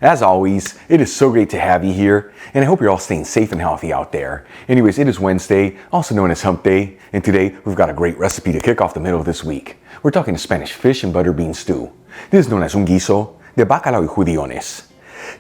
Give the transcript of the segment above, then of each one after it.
As always, it is so great to have you here, and I hope you're all staying safe and healthy out there. Anyways, it is Wednesday, also known as Hump Day, and today we've got a great recipe to kick off the middle of this week. We're talking a Spanish fish and butter bean stew. This is known as un guiso de bacalao y judiones.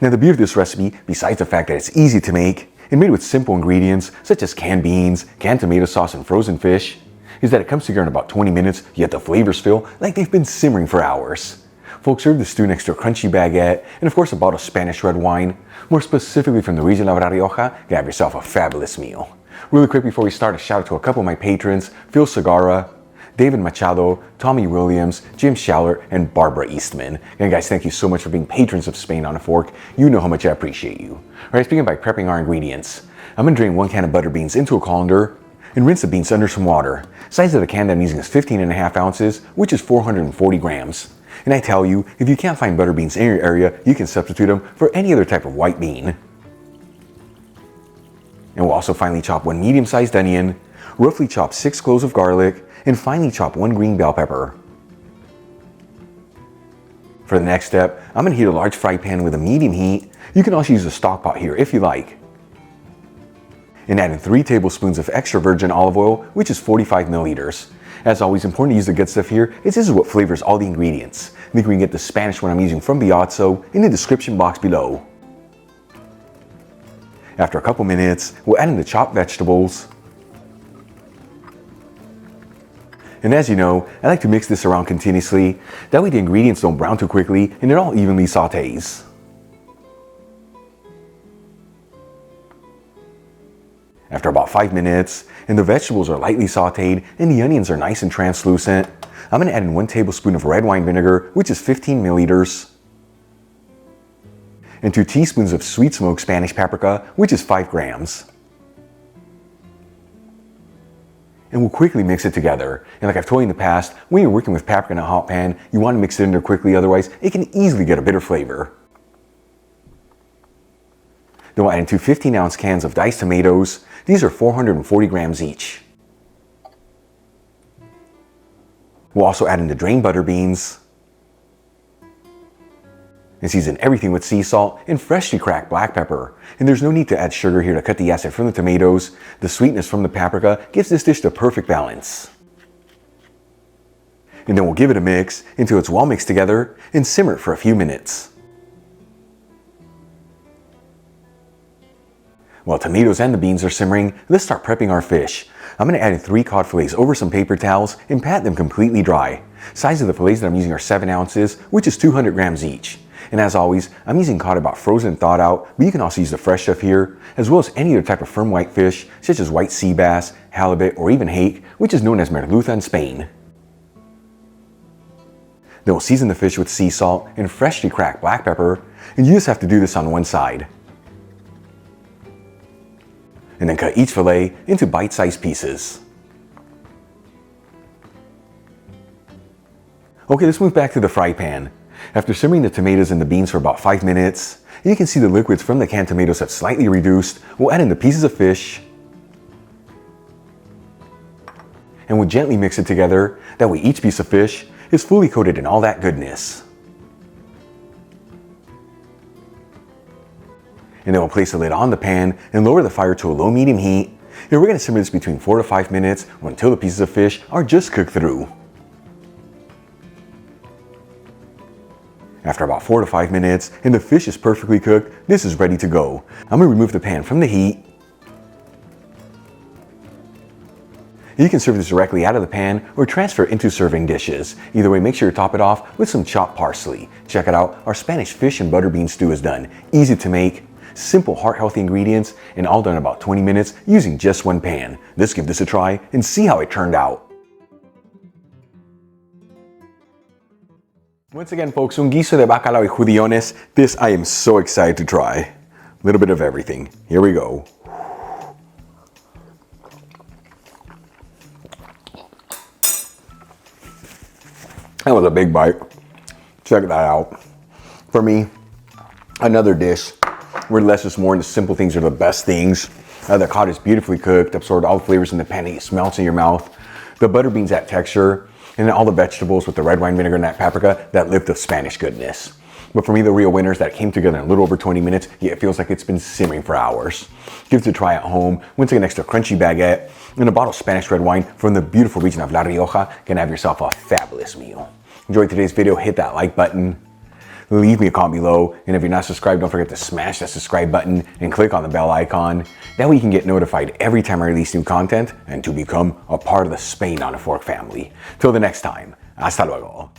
Now the beauty of this recipe, besides the fact that it's easy to make and made with simple ingredients such as canned beans, canned tomato sauce, and frozen fish, is that it comes together in about 20 minutes, yet the flavors feel like they've been simmering for hours. Folks, serve the stew next to a crunchy baguette and of course a bottle of Spanish red wine, more specifically from the region of La Rioja. Have yourself a fabulous meal. Really quick before we start, a shout out to a couple of my patrons, Phil Segarra, David Machado, Tommy Williams, Jim Schaller, and Barbara Eastman. And guys, thank you so much for being patrons of Spain on a Fork. You know how much I appreciate you. Alright, let's begin by prepping our ingredients. I'm going to drain 1 can of butter beans into a colander and rinse the beans under some water. Size of the can that I'm using is 15.5 ounces, which is 440 grams. And I tell you, if you can't find butter beans in your area, you can substitute them for any other type of white bean. And we'll also finely chop 1 medium-sized onion, roughly chop 6 cloves of garlic, and finely chop 1 green bell pepper. For the next step, I'm going to heat a large fry pan with a medium heat. You can also use a stock pot here if you like. And add in 3 tablespoons of extra virgin olive oil, which is 45 milliliters. As always, important to use the good stuff here, is this is what flavors all the ingredients. You can get the Spanish one I'm using from Guiso in the description box below. After a couple minutes, we'll add in the chopped vegetables. And as you know, I like to mix this around continuously. That way the ingredients don't brown too quickly and it all evenly sautés. After about 5 minutes, and the vegetables are lightly sautéed and the onions are nice and translucent, I'm going to add in 1 tablespoon of red wine vinegar, which is 15 milliliters, and 2 teaspoons of sweet smoked Spanish paprika, which is 5 grams. And we'll quickly mix it together. And like I've told you in the past, when you're working with paprika in a hot pan, you want to mix it in there quickly, otherwise it can easily get a bitter flavor. Then we'll add in 2 15-ounce cans of diced tomatoes. These are 440 grams each. We'll also add in the drained butter beans. And season everything with sea salt and freshly cracked black pepper. And there's no need to add sugar here to cut the acid from the tomatoes. The sweetness from the paprika gives this dish the perfect balance. And then we'll give it a mix until it's well mixed together and simmer it for a few minutes. While tomatoes and the beans are simmering, let's start prepping our fish. I'm going to add in 3 cod fillets over some paper towels and pat them completely dry. Size of the fillets that I'm using are 7 ounces, which is 200 grams each. And as always, I'm using cod about frozen and thawed out, but you can also use the fresh stuff here, as well as any other type of firm white fish, such as white sea bass, halibut, or even hake, which is known as merluza in Spain. Then we'll season the fish with sea salt and freshly cracked black pepper, and you just have to do this on one side. And then cut each fillet into bite-sized pieces. Okay, let's move back to the fry pan. After simmering the tomatoes and the beans for about 5 minutes, you can see the liquids from the canned tomatoes have slightly reduced. We'll add in the pieces of fish. And we'll gently mix it together. That way each piece of fish is fully coated in all that goodness. And then we'll place the lid on the pan and lower the fire to a low-medium heat. And we're going to simmer this between 4 to 5 minutes or until the pieces of fish are just cooked through. After about 4 to 5 minutes and the fish is perfectly cooked, this is ready to go. I'm going to remove the pan from the heat. You can serve this directly out of the pan or transfer it into serving dishes. Either way, make sure you top it off with some chopped parsley. Check it out, our Spanish fish and butter bean stew is done. Easy to make. Simple, heart-healthy ingredients, and all done in about 20 minutes using just 1 pan. Let's give this a try and see how it turned out. Once again, folks, un guiso de bacalao y judiones. This I am so excited to try. A little bit of everything. Here we go. That was a big bite. Check that out. For me, another dish where less is more and the simple things are the best things. The cod is beautifully cooked, absorbed all the flavors in the pan, it melts in your mouth. The butter beans, that texture, and then all the vegetables with the red wine vinegar and that paprika, that lift of Spanish goodness. But for me, the real winner is that it came together in a little over 20 minutes, yet it feels like it's been simmering for hours. Give it a try at home. Once again, next to a crunchy baguette and a bottle of Spanish red wine from the beautiful region of La Rioja, can have yourself a fabulous meal. Enjoyed today's video, hit that like button. Leave me a comment below, and if you're not subscribed, don't forget to smash that subscribe button and click on the bell icon. That way you can get notified every time I release new content and to become a part of the Spain on a Fork family. Till the next time, hasta luego.